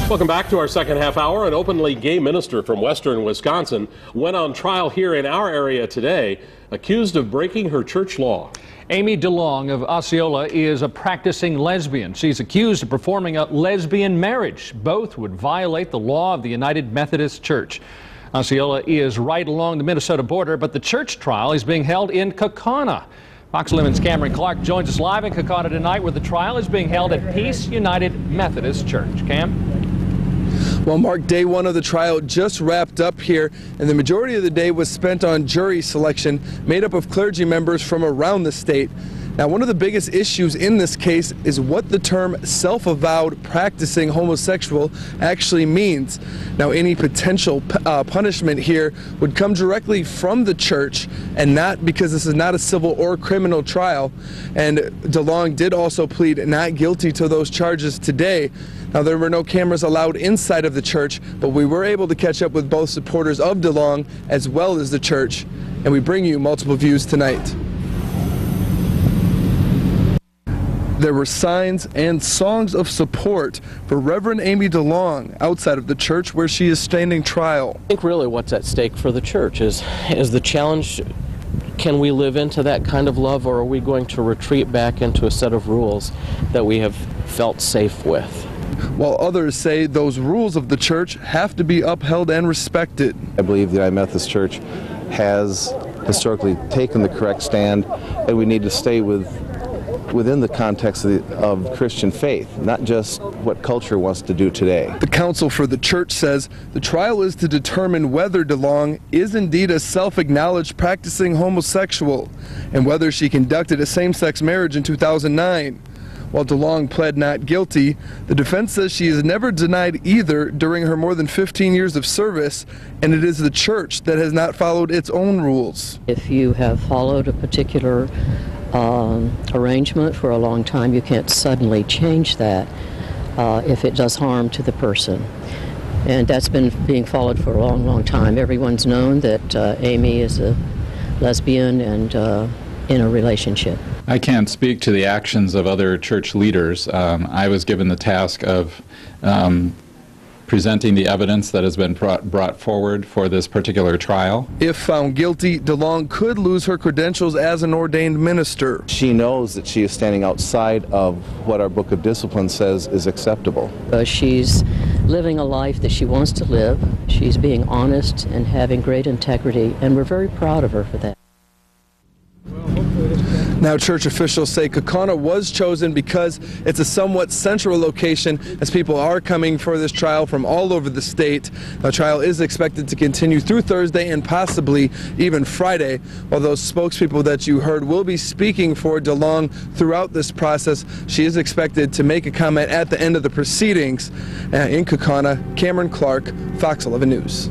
Welcome back to our second half hour. An openly gay minister from western Wisconsin went on trial here in our area today, accused of breaking her church law. Amy DeLong of Osceola is a practicing lesbian. She's accused of performing a lesbian marriage. Both would violate the law of the United Methodist Church. Osceola is right along the Minnesota border, but the church trial is being held in Kaukauna. Fox 11's Cameron Clark joins us live in Kaukauna tonight, where the trial is being held at Peace United Methodist Church. Cam? Well, Mark, day one of the trial just wrapped up here, and the majority of the day was spent on jury selection made up of clergy members from around the state. Now, one of the biggest issues in this case is what the term self-avowed practicing homosexual actually means. Now, any potential punishment here would come directly from the church, and not because this is not a civil or criminal trial. And DeLong did also plead not guilty to those charges today. Now, there were no cameras allowed inside of the church, but we were able to catch up with both supporters of DeLong as well as the church, and we bring you multiple views tonight. There were signs and songs of support for Reverend Amy DeLong outside of the church where she is standing trial. I think really what's at stake for the church is the challenge: can we live into that kind of love, or are we going to retreat back into a set of rules that we have felt safe with? While others say those rules of the church have to be upheld and respected. I believe the United Methodist Church has historically taken the correct stand, and we need to stay within the context of Christian faith, not just what culture wants to do today. The counsel for the church says the trial is to determine whether DeLong is indeed a self-acknowledged practicing homosexual, and whether she conducted a same-sex marriage in 2009. While DeLong pled not guilty, the defense says she has never denied either during her more than 15 years of service, and it is the church that has not followed its own rules. If you have followed a particular arrangement for a long time, you can't suddenly change that if it does harm to the person. And that's been being followed for a long, long time. Everyone's known that Amy is a lesbian and in a relationship. I can't speak to the actions of other church leaders. I was given the task of presenting the evidence that has been brought forward for this particular trial. If found guilty, DeLong could lose her credentials as an ordained minister. She knows that she is standing outside of what our Book of Discipline says is acceptable. She's living a life that she wants to live. She's being honest and having great integrity, and we're very proud of her for that. Now, church officials say Kaukauna was chosen because it's a somewhat central location, as people are coming for this trial from all over the state. The trial is expected to continue through Thursday and possibly even Friday, while those spokespeople that you heard will be speaking for DeLong throughout this process. She is expected to make a comment at the end of the proceedings. In Kaukauna, Cameron Clark, Fox 11 News.